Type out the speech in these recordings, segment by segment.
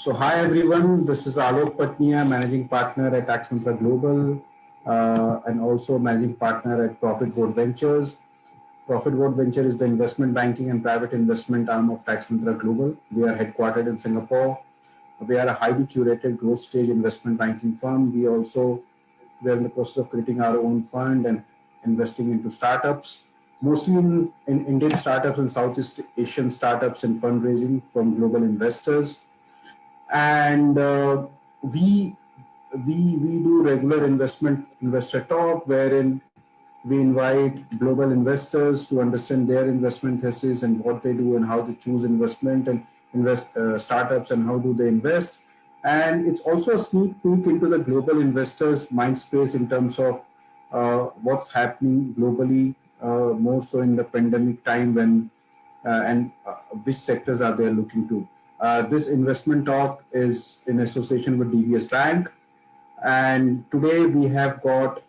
So hi everyone, this is Alok Patnia, Managing Partner at Taxmantra Global and also Managing Partner at ProfitBoard Ventures. ProfitBoard Venture is the investment banking and private investment arm of Taxmantra Global. We are headquartered in Singapore. We are a highly curated growth stage investment banking firm. We are in the process of creating our own fund and investing into startups, mostly in Indian startups and Southeast Asian startups and fundraising from global investors. And we do regular investor talk wherein we invite global investors to understand their investment thesis and what they do and how they choose investment and invest startups and how do they invest. And it's also a sneak peek into the global investors mindspace in terms of what's happening globally, more so in the pandemic time when and which sectors are they looking to. This investment talk is in association with DBS Bank, and today we have got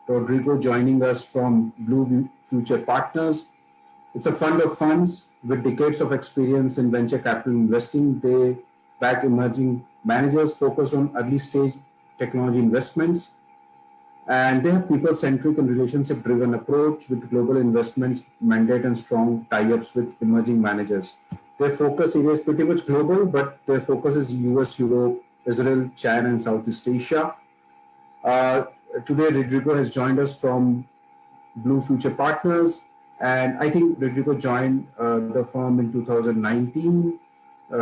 Rodrigo joining us from Blue Future Partners. It's a fund of funds with decades of experience in venture capital investing. They back emerging managers, focus on early stage technology investments, and they have people-centric and relationship-driven approach with global investments mandate and strong tie-ups with emerging managers. Their focus area is pretty much global, but their focus is US, Europe, Israel, China, and Southeast Asia. Today, Rodrigo has joined us from Blue Future Partners, and I think Rodrigo joined the firm in 2019.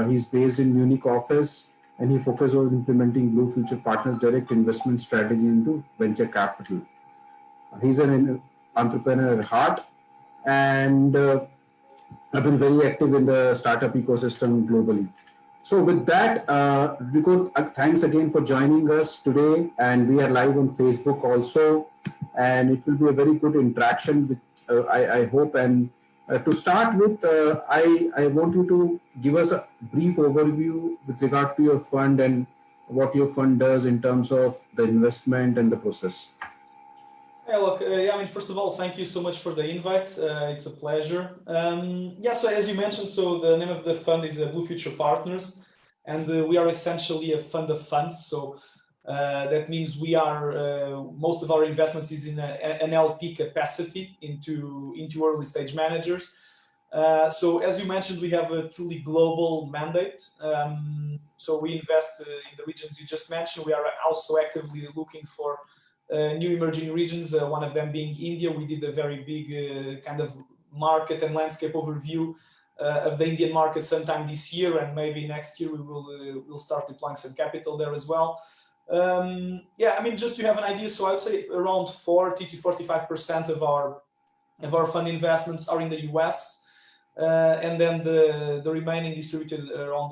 He's based in Munich office, and he focuses on implementing Blue Future Partners' direct investment strategy into venture capital. He's an entrepreneur at heart, and I've been very active in the startup ecosystem globally. So with that, Rodrigo, thanks again for joining us today, and we are live on Facebook also, and it will be a very good interaction with, I hope. And to start with, I want you to give us a brief overview with regard to your fund and what your fund does in terms of the investment and the process. Hey, look, first of all, thank you so much for the invite. It's a pleasure. So as you mentioned, so the name of the fund is Blue Future Partners, and we are essentially a fund of funds. So that means we are, most of our investments is in an LP capacity into early stage managers. So as you mentioned, we have a truly global mandate. So we invest in the regions you just mentioned. We are also actively looking for new emerging regions, one of them being India. We did a very big kind of market and landscape overview of the Indian market sometime this year, and maybe next year we will start deploying some capital there as well. Just to have an idea, so I would say around 40 to 45% of our fund investments are in the US, and then the remaining distributed around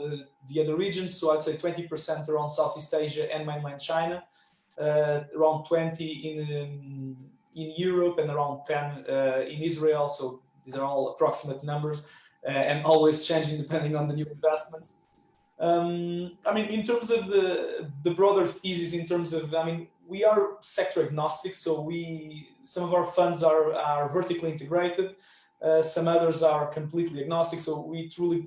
the other regions. So I'd say 20% around Southeast Asia and mainland China. Around 20 in Europe, and around 10 in Israel. So these are all approximate numbers, and always changing depending on the new investments. In terms of the broader thesis, in terms of, we are sector agnostic. So some of our funds are vertically integrated. Some others are completely agnostic. So we truly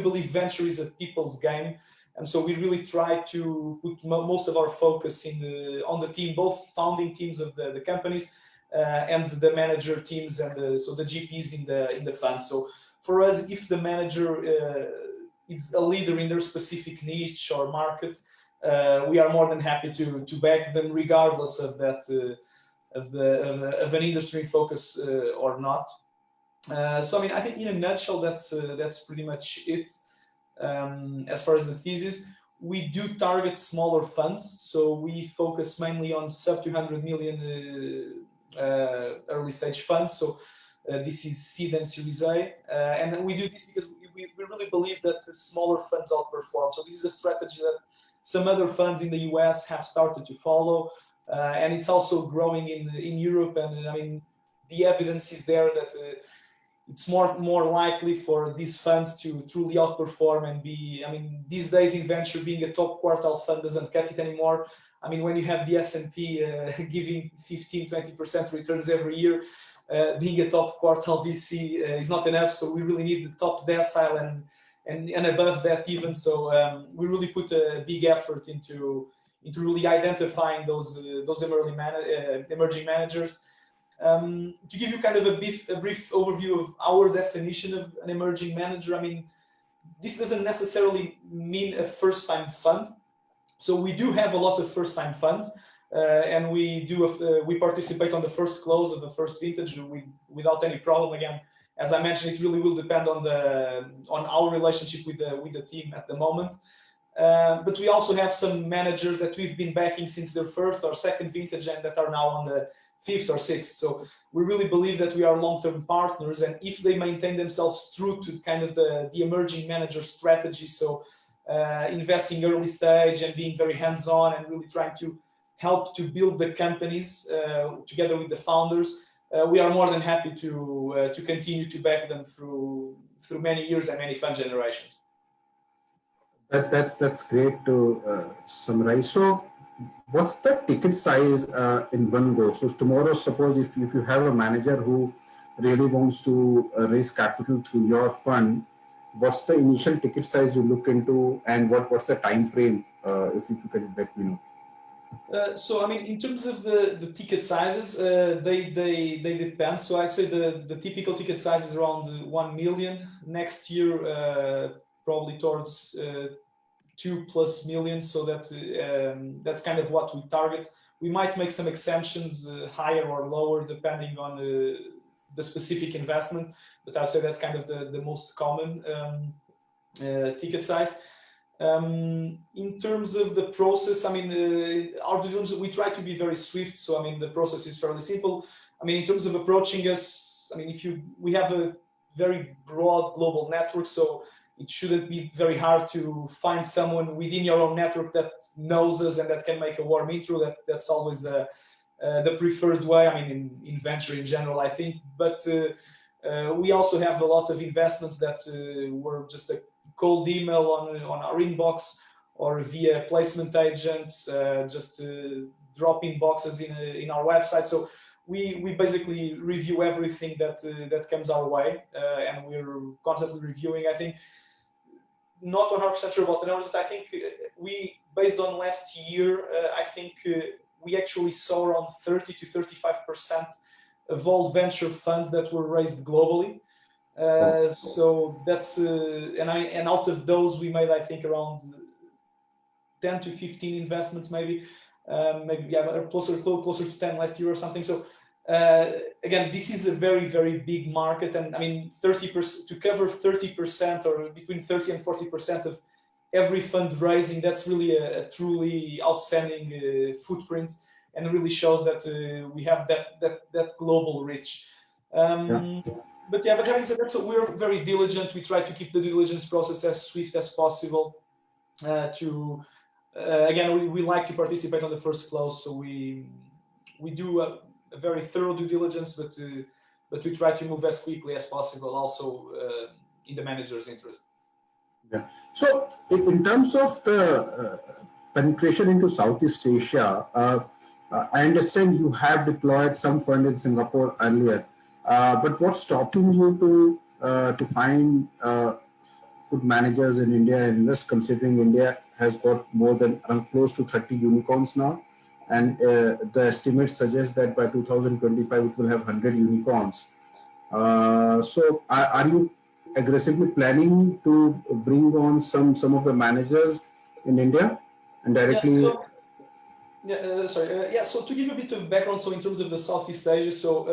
believe venture is a people's game. And so we really try to put most of our focus on the team, both founding teams of the companies and the manager teams, and so the GPs in the fund. So for us, if the manager is a leader in their specific niche or market, we are more than happy to back them, regardless of that of an industry focus or not. I think in a nutshell, that's pretty much it. As far as the thesis, we do target smaller funds, so we focus mainly on sub 200 million early stage funds. So this is seed and Series A, and we do this because we really believe that the smaller funds outperform. So this is a strategy that some other funds in the US have started to follow, and it's also growing in Europe. And the evidence is there that it's more likely for these funds to truly outperform and be, these days in venture, being a top quartile fund doesn't cut it anymore. When you have the S&P giving 15-20% returns every year, being a top quartile VC is not enough. So we really need the top decile and above that even. So we really put a big effort into really identifying those emerging managers. To give you kind of a brief overview of our definition of an emerging manager, I mean, this doesn't necessarily mean a first-time fund. So we do have a lot of first-time funds, and we participate on the first close of the first vintage without any problem. Again, as I mentioned, it really will depend on our relationship with the team at the moment. But we also have some managers that we've been backing since their first or second vintage and that are now on the fifth or sixth. So we really believe that we are long-term partners, and if they maintain themselves true to kind of the emerging manager strategy, so investing early stage and being very hands-on and really trying to help to build the companies together with the founders, we are more than happy to continue to back them through many years and many fund generations. That's great to summarize. So, what's the ticket size in one go? So tomorrow, suppose if you have a manager who really wants to raise capital through your fund, what's the initial ticket size you look into, and what's the time frame? If you can let me know. So I mean, in terms of the ticket sizes, they depend. So I'd say the typical ticket size is around 1 million. Next year, probably towards 2+ million. So that's kind of what we target. We might make some exemptions, higher or lower, depending on the specific investment. But I'd say that's kind of the most common ticket size. In terms of the process, I mean, our due diligence, we try to be very swift. So I mean, the process is fairly simple. I mean, in terms of approaching us, I mean, we have a very broad global network, so it shouldn't be very hard to find someone within your own network that knows us and that can make a warm intro. That's always the preferred way. I mean, in venture in general, I think. But we also have a lot of investments that were just a cold email on our inbox or via placement agents, just drop-in boxes in our website. So we basically review everything that comes our way, and we're constantly reviewing. I think not 100% sure about the numbers, but I think based on last year, I think we actually saw around 30 to 35% of all venture funds that were raised globally. So that's and out of those we made, I think, around 10 to 15 investments, maybe closer to 10 last year or something. So again, this is a very, very big market, and I mean, 30% to cover 30% or between 30 and 40% of every fundraising. That's really a truly outstanding footprint, and really shows that we have that global reach. But having said that, so we're very diligent. We try to keep the due diligence process as swift as possible. Again, we like to participate on the first close, so we do a very thorough due diligence, but we try to move as quickly as possible, also in the manager's interest. Yeah. So in terms of the penetration into Southeast Asia, I understand you have deployed some fund in Singapore earlier. But what's stopping you to find good managers in India and invest, considering India has got more than close to 30 unicorns now, and the estimates suggest that by 2025 it will have 100 unicorns. So are you aggressively planning to bring on some of the managers in India and directly? So to give you a bit of background, so in terms of the Southeast Asia, so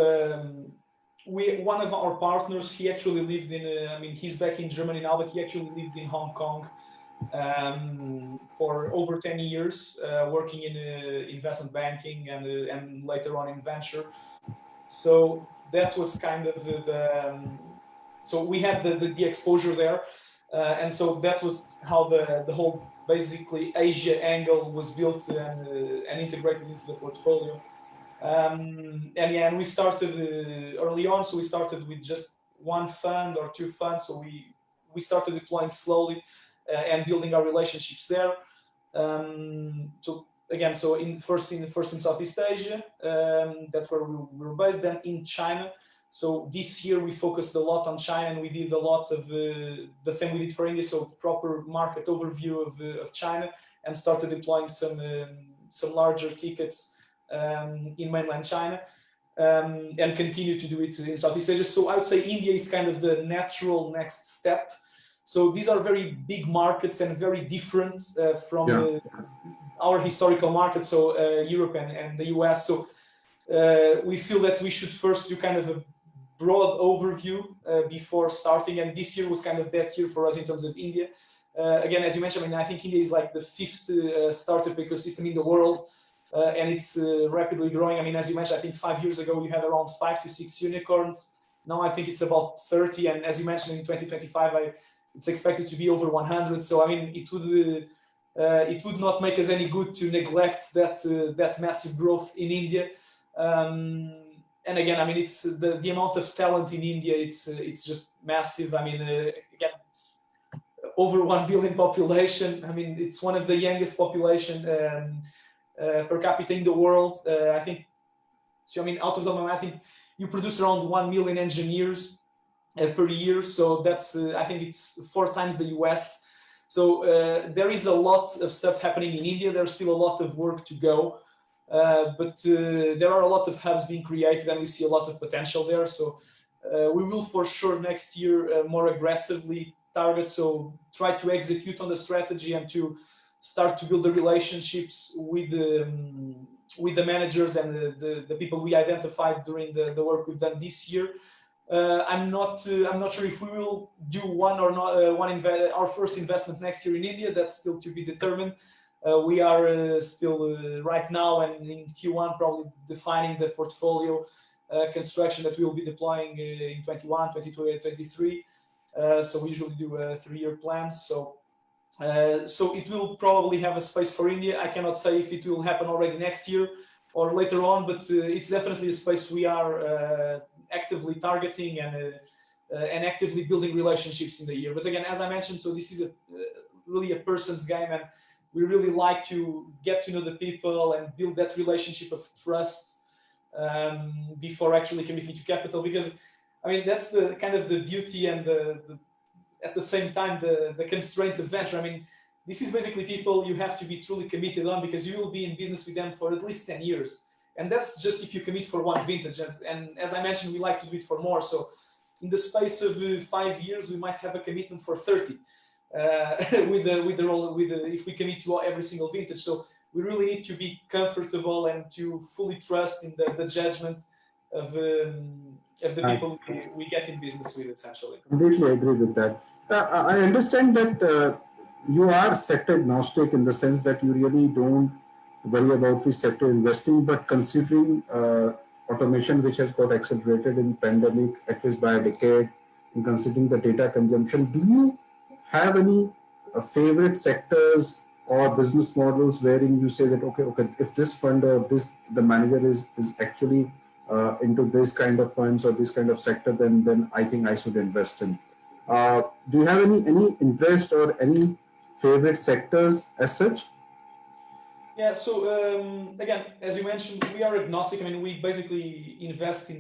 one of our partners, he actually lived in, I mean, he's back in Germany now, but he actually lived in Hong Kong for over 10 years, working in investment banking and later on in venture. So that was kind of so we had the exposure there, and so that was how the whole basically Asia angle was built and integrated into the portfolio. And we started early on, so we started with just one fund or two funds. So we started deploying slowly and building our relationships there. So again, first in Southeast Asia, that's where we were based. Then in China. So this year we focused a lot on China, and we did a lot of the same we did for India. So proper market overview of China, and started deploying some larger tickets in mainland China, and continue to do it in Southeast Asia. So I would say India is kind of the natural next step. So these are very big markets and very different from our historical markets, so Europe and the US. So we feel that we should first do kind of a broad overview before starting, and this year was kind of that year for us in terms of India. Again, as you mentioned, I mean, I think India is like the 5th startup ecosystem in the world, and it's rapidly growing. I mean, as you mentioned, I think 5 years ago you had around 5 to 6 unicorns. Now I think it's about 30, and as you mentioned, in 2025, it's expected to be over 100. So I mean, it would not make us any good to neglect that massive growth in India. And again, I mean, it's the amount of talent in India. It's just massive. I mean, again, it's over 1 billion population. I mean, it's one of the youngest population per capita in the world. I think. So I mean, out of them, I think you produce around 1 million engineers per year. So that's I think it's 4 times the US. So there is a lot of stuff happening in India. There's still a lot of work to go. But there are a lot of hubs being created, and we see a lot of potential there. So we will for sure next year more aggressively target, so try to execute on the strategy and to start to build the relationships with the managers and the people we identified during the work we've done this year. I'm not sure if we will do one or not our first investment next year in India. That's still to be determined. We are still right now and in Q1 probably defining the portfolio construction that we will be deploying in 21, 22, and 23. So we usually do a 3-year plan. So it will probably have a space for India. I cannot say if it will happen already next year or later on, but it's definitely a space we are actively targeting and actively building relationships in the year. But again, as I mentioned, so this is really a person's game, and we really like to get to know the people and build that relationship of trust before actually committing to capital. Because I mean, that's the kind of the beauty and at the same time the constraint of venture. I mean, this is basically people you have to be truly committed on, because you will be in business with them for at least 10 years. And that's just if you commit for one vintage. And as I mentioned, we like to do it for more. So in the space of 5 years, we might have a commitment for 30. If we commit to every single vintage. So we really need to be comfortable and to fully trust in the judgment of the people we get in business with, essentially. Completely agree with that. I understand that you are sector agnostic in the sense that you really don't worry about which sector investing, but considering automation, which has got accelerated in pandemic at least by a decade, and considering the data consumption, do you have any favorite sectors or business models wherein you say that okay, if this fund or the manager is actually into this kind of funds or this kind of sector, then I think I should invest in. Do you have any interest or any favorite sectors as such? Yeah. So again, as you mentioned, we are agnostic. I mean, we basically invest in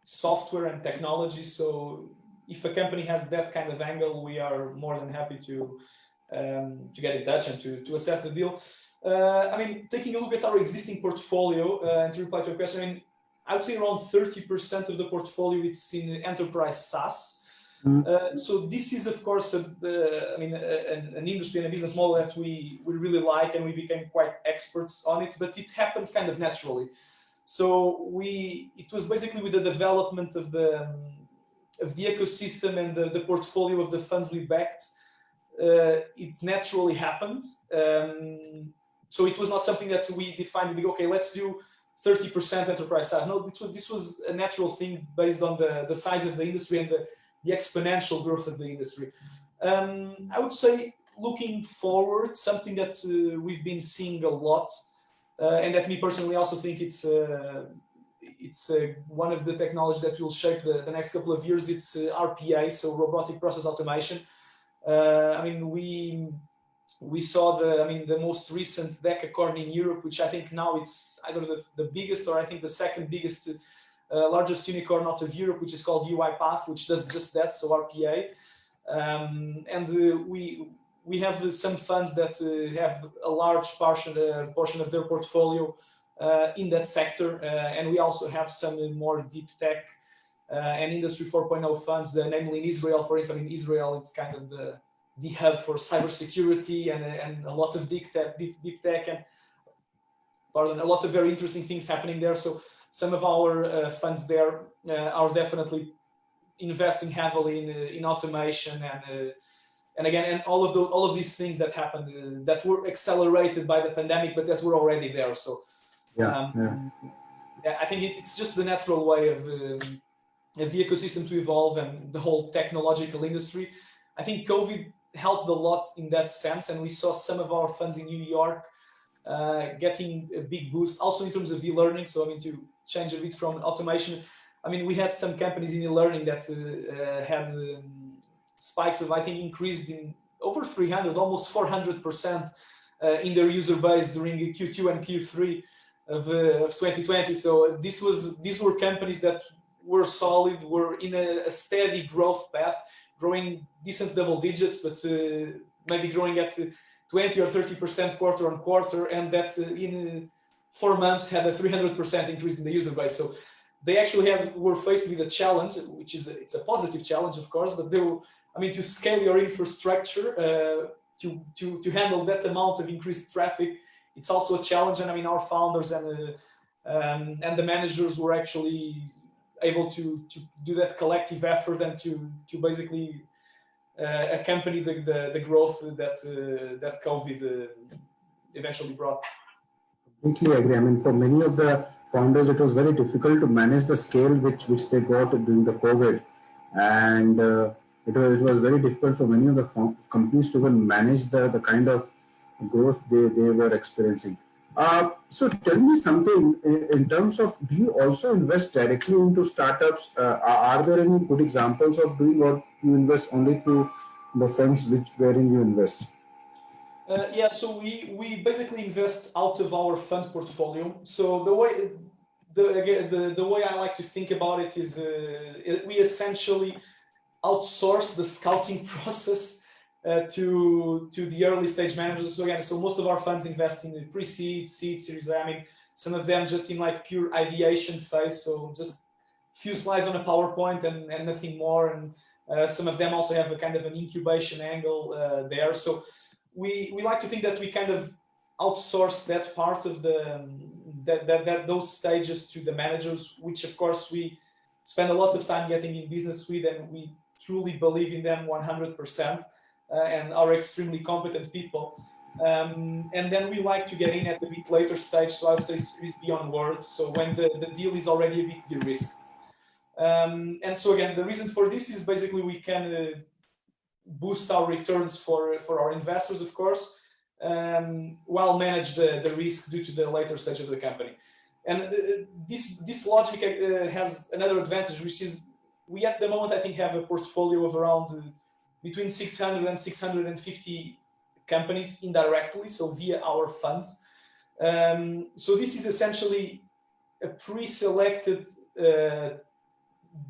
software and technology. So if a company has that kind of angle, we are more than happy to get in touch and to assess the deal. I mean, taking a look at our existing portfolio and to reply to your question, I mean, I would say around 30% of the portfolio it's in enterprise SaaS. So this is, of course, an industry and a business model that we really like, and we became quite experts on it. But it happened kind of naturally. So it was basically with the development of the ecosystem and the portfolio of the funds we backed. It naturally happened. So it was not something that we defined to be okay, let's do 30% enterprise SaaS. No, this was a natural thing based on the size of the industry and the exponential growth of the industry. I would say, looking forward, something that we've been seeing a lot, and that me personally also think it's one of the technologies that will shape the next couple of years. It's RPA, so robotic process automation. I mean, we saw the most recent decacorn in Europe, which I think now it's either the biggest or I think the second biggest largest unicorn out of Europe, which is called UiPath, which does just that, so RPA. We have some funds that have a large portion of their portfolio in that sector, and we also have some more deep tech and Industry 4.0 funds, namely in Israel. For instance, in Israel, it's kind of the hub for cybersecurity and a lot of deep tech and a lot of very interesting things happening there. So some of our funds there are definitely investing heavily in automation and again, all of these things that happened that were accelerated by the pandemic, but that were already there. So yeah, I think it's just the natural way of the ecosystem to evolve and the whole technological industry. I think COVID helped a lot in that sense, and we saw some of our funds in New York getting a big boost, also in terms of e-learning. So I mean, to change a bit from automation, I mean, we had some companies in e-learning that had spikes of, I think, increased in over 300, almost 400% in their user base during Q2 and Q3 of 2020. So these were companies that were solid, were in a steady growth path, growing decent double digits, but maybe growing at 20 or 30% quarter on quarter, and that in 4 months had a 300% increase in the user base. So they actually were faced with a challenge, which is it's a positive challenge, of course, but they were, I mean, to scale your infrastructure to handle that amount of increased traffic, it's also a challenge. And I mean, our founders and the managers were actually able to do that collective effort and to basically accompany the growth that COVID eventually brought. Completely agree. I mean, for many of the founders, it was very difficult to manage the scale which they got during the COVID, and it was very difficult for many of the companies to even manage the kind of growth they were experiencing. So tell me something in terms of, do you also invest directly into startups? Are there any good examples of doing, or you invest only through the funds wherein you invest? Yeah, so we basically invest out of our fund portfolio. So the way I like to think about it is we essentially outsource the scouting process to the early stage managers. So again, so most of our funds invest in the pre-seed, seed, series A. I mean, some of them just in like pure ideation phase, so just a few slides on a PowerPoint and nothing more. And some of them also have a kind of an incubation angle there. So we like to think that we kind of outsource that part of those stages to the managers, which of course we spend a lot of time getting in business with, and we truly believe in them 100%, and are extremely competent people. And then we like to get in at a bit later stage, so I would say Series B onwards, so when the deal is already a bit de-risked. And so again, the reason for this is basically we can boost our returns for our investors, of course, while manage the risk due to the later stage of the company. And this logic has another advantage, which is we at the moment, I think, have a portfolio of around between 600 and 650 companies indirectly, so via our funds. So this is essentially a pre-selected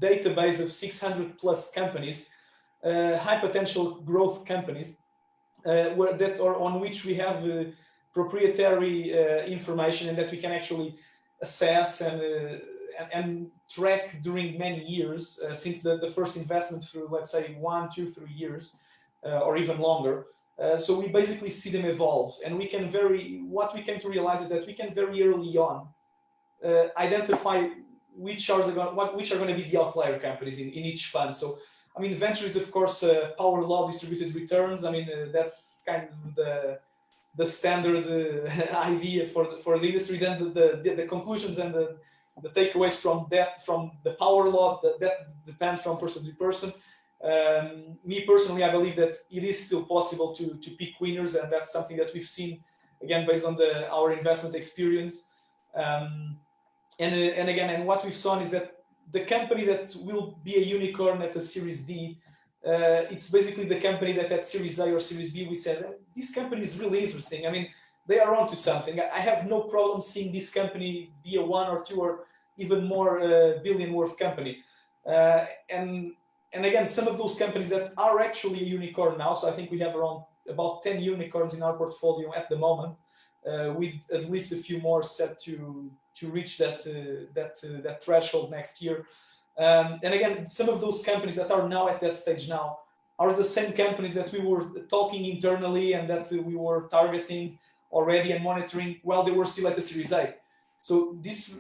database of 600 plus companies, high potential growth companies, on which we have proprietary information, and that we can actually assess and track during many years, since the first investment through, let's say, 1, 2, 3 years, or even longer. So we basically see them evolve, and what we came to realize is that we can very early on identify which are going to be the outlier companies in each fund. So I mean, venture is of course power law distributed returns. I mean, that's kind of the standard idea for the industry. Then the conclusions and the takeaways from the power law, that depends from person to person. Me personally, I believe that it is still possible to pick winners, and that's something that we've seen, again, based on our investment experience. And what we've seen is that the company that will be a unicorn at a Series D, it's basically the company that at Series A or Series B we said, this company is really interesting. I mean, they are onto something. I have no problem seeing this company be a 1 or 2 or even more billion worth company. And again, some of those companies that are actually a unicorn now, so I think we have about 10 unicorns in our portfolio at the moment, with at least a few more set to reach that threshold next year. And again, some of those companies that are now at that stage now are the same companies that we were talking internally and that we were targeting already and monitoring while they were still at the Series A. So this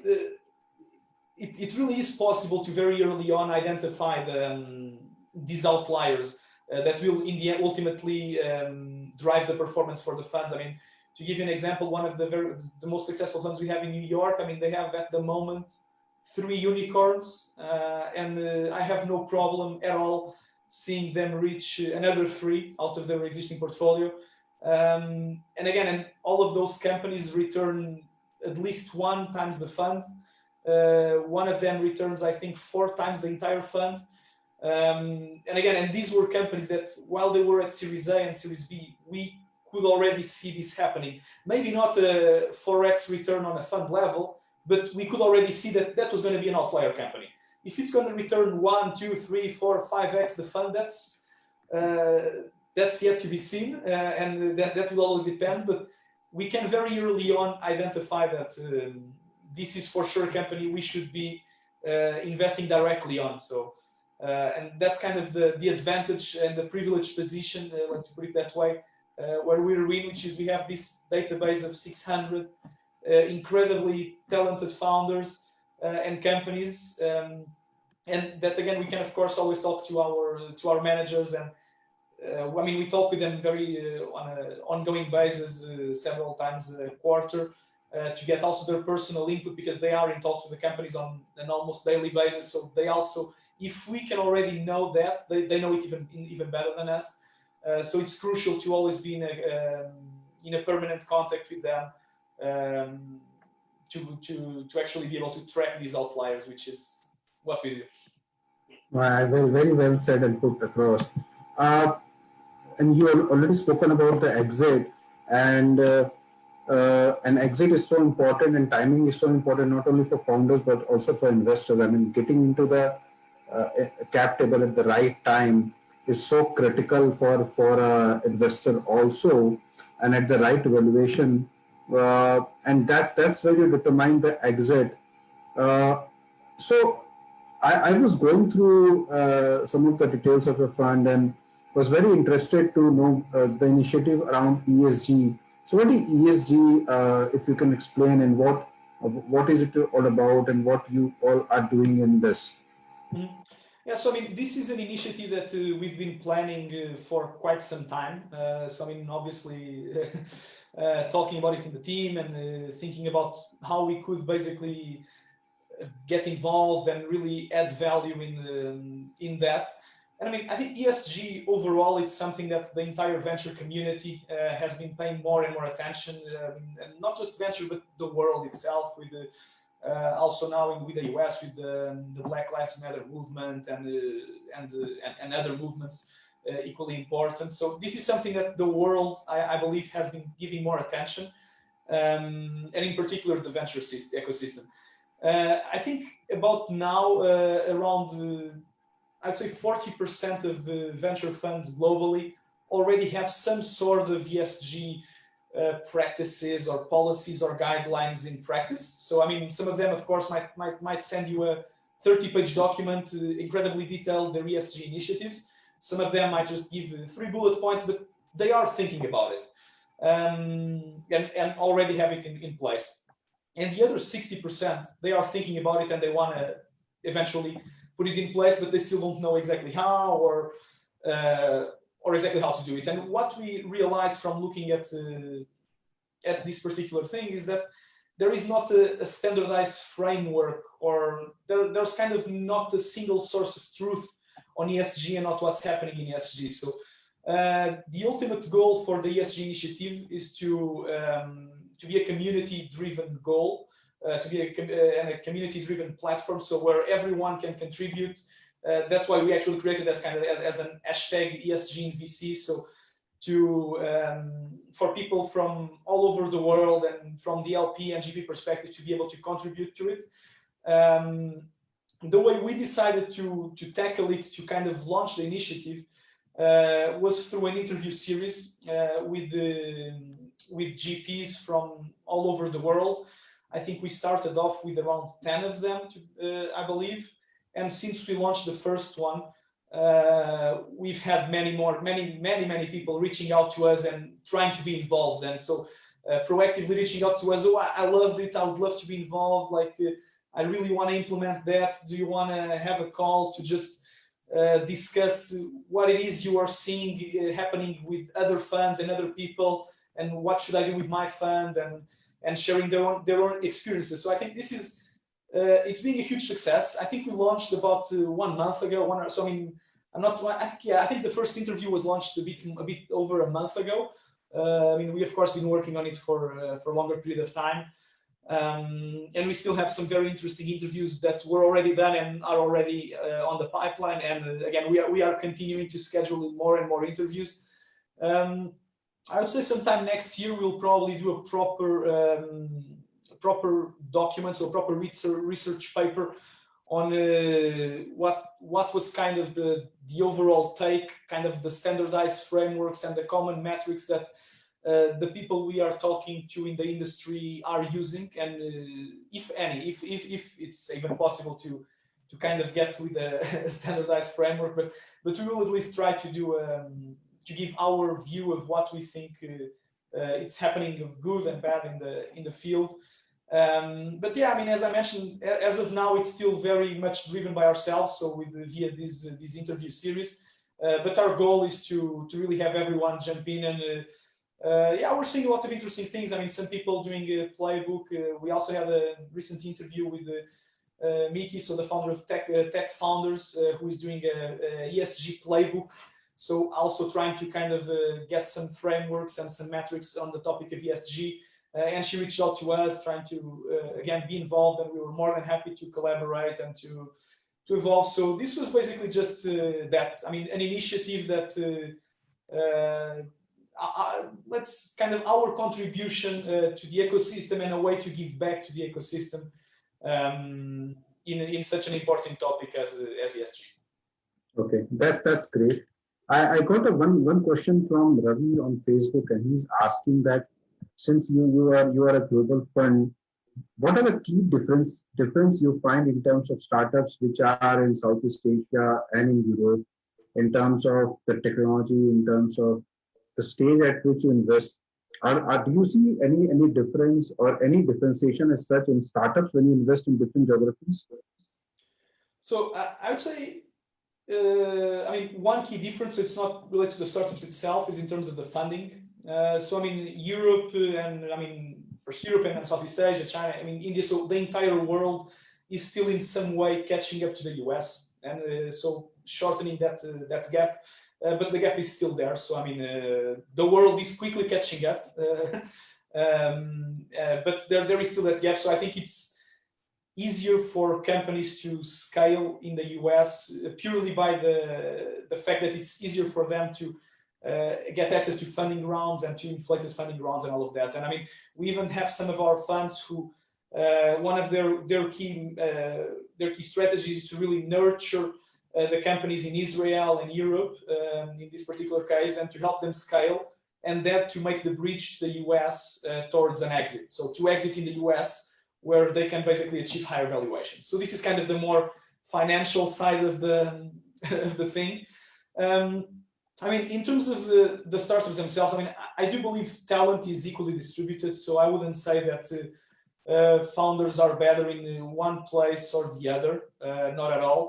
it really is possible to very early on identify these outliers that will in the end ultimately drive the performance for the funds. I mean, to give you an example, one of the most successful funds we have in New York, I mean, they have at the moment 3 unicorns, and I have no problem at all seeing them reach another 3 out of their existing portfolio. And again, and all of those companies return at least 1 times the fund. One of them returns, I think, 4 times the entire fund. And again, and these were companies that while they were at Series A and Series B, we could already see this happening. Maybe not a 4x return on a fund level, but we could already see that that was going to be an outlier company. If it's going to return 1, 2, 3, 4, 5x the fund, that's yet to be seen, and that will all depend. But we can very early on identify that this is for sure a company we should be investing directly on. So, and that's kind of the advantage and the privileged position, let's put it that way, where we're in, which is we have this database of 600 incredibly talented founders and companies, and that again we can of course always talk to our managers, and I mean we talk with them very on an ongoing basis, several times a quarter, to get also their personal input, because they are in talks with the companies on an almost daily basis. So they also, if we can already know that, they know it even better than us. So it's crucial to always be in a permanent contact with them, to actually be able to track these outliers, which is what we do. Very, very well said and put across. And you have already spoken about the exit, and an exit is so important, and timing is so important, not only for founders but also for investors. I mean, getting into the cap table at the right time is so critical for an investor also, and at the right valuation, and that's where you determine the exit. So I was going through some of the details of your fund and was very interested to know the initiative around ESG. So what is ESG, if you can explain, and what is it all about, and what you all are doing in this? Mm-hmm. Yeah, so I mean, this is an initiative that we've been planning for quite some time. So I mean, obviously, talking about it in the team and thinking about how we could basically get involved and really add value in that. And I mean, I think ESG overall, it's something that the entire venture community has been paying more and more attention, and not just venture, but the world itself, with also now with the US, with the Black Lives Matter movement and other movements equally important. So this is something that the world, I believe, has been giving more attention, and in particular the venture ecosystem. I think about now around I'd say 40% of venture funds globally already have some sort of ESG practices or policies or guidelines in practice. So I mean, some of them, of course, might send you a 30-page document, incredibly detailed, their ESG initiatives. Some of them might just give 3 bullet points, but they are thinking about it, and already have it in place. And the other 60%, they are thinking about it and they want to eventually put it in place, but they still don't know exactly how or exactly how to do it. And what we realized from looking at this particular thing is that there is not a standardized framework, or there's kind of not a single source of truth on ESG and not what's happening in ESG. So the ultimate goal for the ESG initiative is to be a community-driven goal, to be a community-driven platform, so where everyone can contribute. That's why we actually created as an hashtag ESG in VC. So for people from all over the world and from the LP and GP perspective to be able to contribute to it. The way we decided to tackle it, to kind of launch the initiative, was through an interview series with GPs from all over the world. I think we started off with around 10 of them, I believe. And since we launched the first one, we've had many people reaching out to us and trying to be involved. And so proactively reaching out to us, oh, I loved it, I would love to be involved, like I really want to implement that. Do you want to have a call to just discuss what it is you are seeing happening with other funds and other people, and what should I do with my fund, and sharing their own experiences. So I think this is it's been a huge success. I think we launched about 1 month ago. So I mean, I think the first interview was launched a bit over a month ago. I mean, we of course been working on it for a longer period of time. And we still have some very interesting interviews that were already done and are already on the pipeline. And again, we are continuing to schedule more and more interviews. I would say sometime next year we'll probably do a proper document or proper research paper on what was kind of the overall take, kind of the standardized frameworks and the common metrics that the people we are talking to in the industry are using, and if any, if it's even possible to kind of get with a standardized framework, but we will at least try to do to give our view of what we think it's happening of good and bad in the field. But yeah, I mean, as I mentioned, as of now, it's still very much driven by ourselves. So via this interview series, but our goal is to really have everyone jump in and. Yeah, we're seeing a lot of interesting things. I mean, some people doing a playbook. We also had a recent interview with Miki, so the founder of Tech Founders, who is doing a ESG playbook. So also trying to kind of get some frameworks and some metrics on the topic of ESG. And she reached out to us, trying to, again, be involved. And we were more than happy to collaborate and to evolve. So this was basically just that. I mean, an initiative that... let's kind of our contribution to the ecosystem and a way to give back to the ecosystem in such an important topic as ESG. Okay, that's great. I got one question from Ravi on Facebook, and he's asking that since you are a global fund, what are the key difference you find in terms of startups which are in Southeast Asia and in Europe, in terms of the technology, in terms of the stage at which you invest? Do you see any difference or any differentiation as such in startups when you invest in different geographies? So I would say, I mean, one key difference, it's not related to the startups itself, is in terms of the funding. So I mean, Europe and I mean, first Europe and Southeast Asia, China, I mean, India, so the entire world is still in some way catching up to the US, and so shortening that gap. But the gap is still there. So, I mean, the world is quickly catching up, but there is still that gap. So I think it's easier for companies to scale in the US purely by the fact that it's easier for them to get access to funding rounds and to inflated funding rounds and all of that. And I mean, we even have some of our funds who one of their key strategies is to really nurture the companies in Israel and Europe, in this particular case, and to help them scale, and that to make the bridge to the US towards an exit. So to exit in the US, where they can basically achieve higher valuations. So this is kind of the more financial side of the thing. I mean, in terms of the startups themselves, I mean, I do believe talent is equally distributed. So I wouldn't say that founders are better in one place or the other, not at all.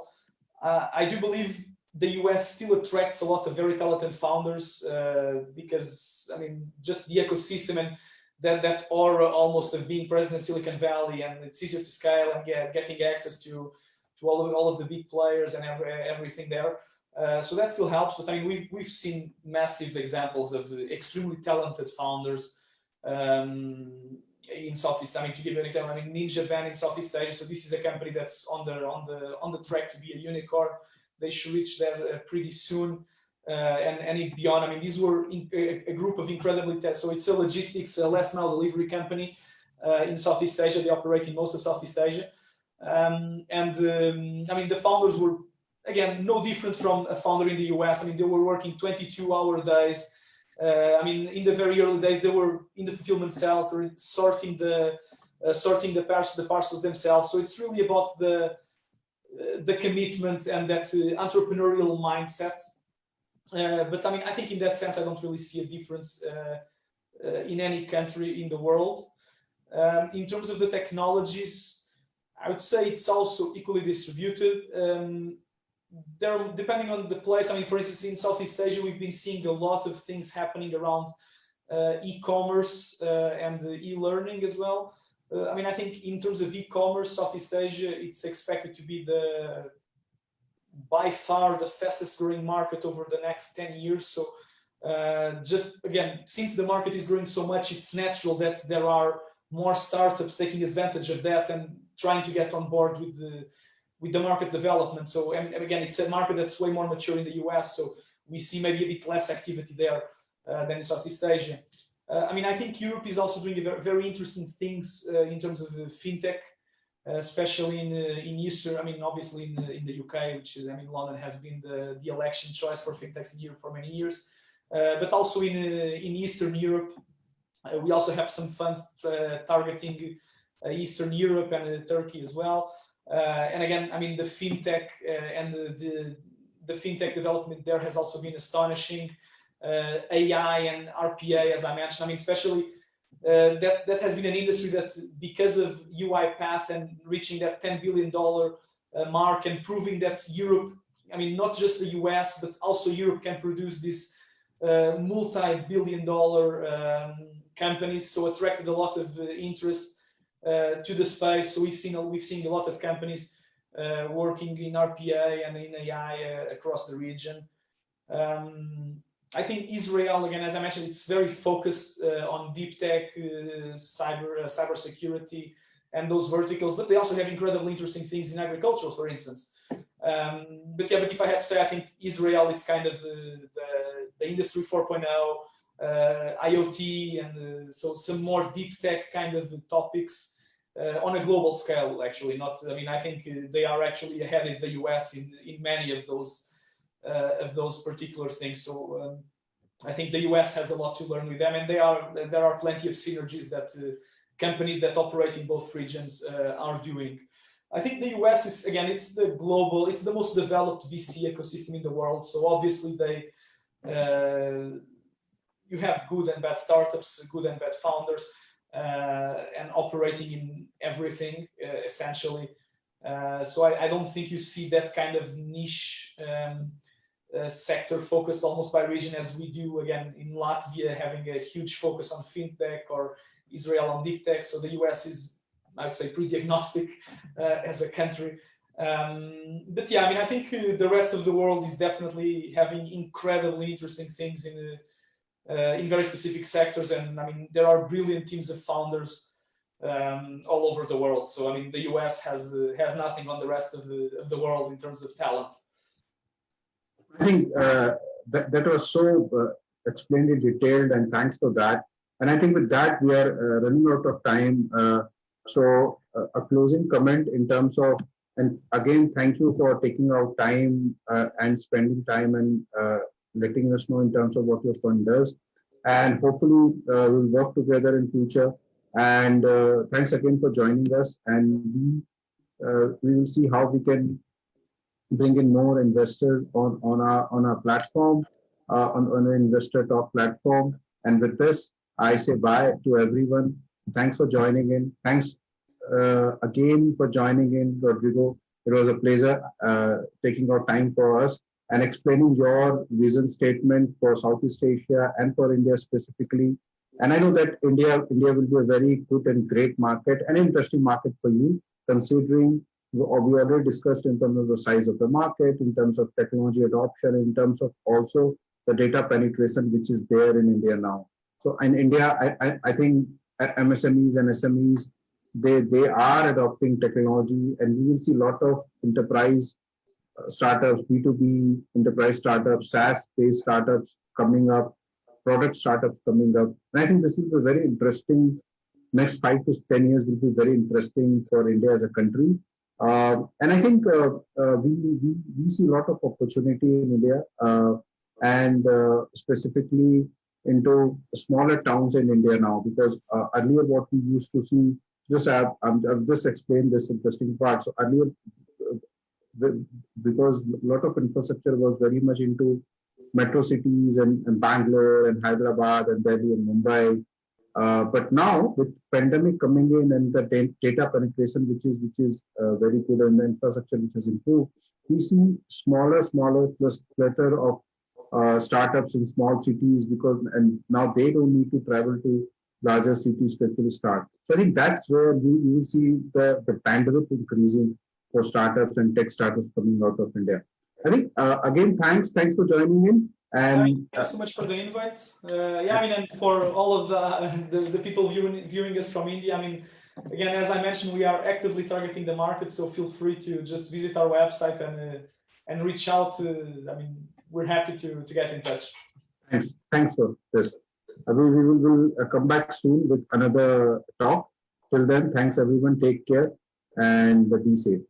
I do believe the US still attracts a lot of very talented founders because, I mean, just the ecosystem and that aura almost of being present in Silicon Valley, and it's easier to scale and getting access to all of the big players and everything there. So that still helps. But I mean, we've seen massive examples of extremely talented founders in Southeast. I mean, to give you an example, I mean, Ninja Van in Southeast Asia. So this is a company that's on the track to be a unicorn. They should reach there pretty soon, and beyond. I mean, these were a group of incredibly so it's a logistics last mile delivery company in Southeast Asia. They operate in most of Southeast Asia. I mean, the founders were, again, no different from a founder in the US. I mean, they were working 22-hour days. I mean, in the very early days, they were in the fulfillment center, sorting the parcels themselves. So it's really about the commitment and that entrepreneurial mindset. But I mean, I think in that sense, I don't really see a difference in any country in the world. In terms of the technologies, I would say it's also equally distributed. Depending on the place, I mean, for instance, in Southeast Asia, we've been seeing a lot of things happening around e-commerce and e-learning as well. I mean, I think in terms of e-commerce, Southeast Asia, it's expected to be by far the fastest growing market over the next 10 years. So just again, since the market is growing so much, it's natural that there are more startups taking advantage of that and trying to get on board with the market development. So, and again, it's a market that's way more mature in the US. So we see maybe a bit less activity there than in Southeast Asia. I mean, I think Europe is also doing very interesting things in terms of fintech, especially in Eastern. I mean, obviously in the UK, which is, I mean, London has been the election choice for fintechs in Europe for many years, but also in Eastern Europe, we also have some funds targeting Eastern Europe and Turkey as well. And again, I mean, the fintech and the fintech development there has also been astonishing. AI and RPA, as I mentioned, I mean, especially that has been an industry that, because of UiPath and reaching that $10 billion mark and proving that Europe, I mean, not just the US, but also Europe can produce these multi-billion-dollar companies, so attracted a lot of interest to the space. So we've seen a lot of companies working in RPA and in AI across the region. I think Israel, again, as I mentioned, it's very focused on deep tech, cyber security, and those verticals. But they also have incredibly interesting things in agriculture, for instance. But if I had to say, I think Israel, it's kind of the industry 4.0, IoT, and so some more deep tech kind of topics on a global scale. Actually, not. I mean, I think they are actually ahead of the US in many of those particular things. So I think the US has a lot to learn with them, and there are plenty of synergies that companies that operate in both regions are doing. I think the US is, again, it's the most developed VC ecosystem in the world. So obviously you have good and bad startups, good and bad founders, and operating in everything essentially. So I don't think you see that kind of niche sector focused almost by region as we do, again, in Latvia, having a huge focus on fintech, or Israel on deep tech. So the US is, I'd say, pretty agnostic as a country. But yeah, I mean, I think the rest of the world is definitely having incredibly interesting things in very specific sectors. And I mean, there are brilliant teams of founders all over the world. So I mean, the US has nothing on the rest of the world in terms of talent. I think that was so explained, detailed, and thanks for that. And I think with that, we are running out of time. So a closing comment in terms of, and again, thank you for taking out time and spending time and letting us know in terms of what your fund does. And hopefully we'll work together in future. And thanks again for joining us. And we will see how we can bring in more investors on our platform, on an investor talk platform. And with this, I say bye to everyone. Thanks for joining in. Thanks again for joining in, Rodrigo. It was a pleasure taking out time for us and explaining your vision statement for Southeast Asia and for India specifically. And I know that India will be a very good and great market, an interesting market for you, considering we already discussed in terms of the size of the market, in terms of technology adoption, in terms of also the data penetration, which is there in India now. So in India, I think MSMEs and SMEs, they are adopting technology, and we will see a lot of enterprise startups, B2B enterprise startups, SaaS-based startups coming up, product startups coming up. And I think this is a very interesting, next 5 to 10 years will be very interesting for India as a country. And I think we see a lot of opportunity in India, and specifically into smaller towns in India now, because earlier what we used to see, I've just explained this interesting part. So earlier, because a lot of infrastructure was very much into metro cities and Bangalore and Hyderabad and Delhi and Mumbai. But now with pandemic coming in and the data penetration, which is very good, and the infrastructure which has improved, we see smaller plus clutter of startups in small cities, and now they don't need to travel to larger cities to actually start. So I think that's where you will see the bandwidth increasing for startups and tech startups coming out of India. I think again, thanks for joining in. And thanks so much for the invite. Yeah, I mean, and for all of the people viewing us from India. I mean, again, as I mentioned, we are actively targeting the market, so feel free to just visit our website and reach out. I mean, we're happy to get in touch. Thanks for this. We will come back soon with another talk. Till then, thanks everyone. Take care and be safe.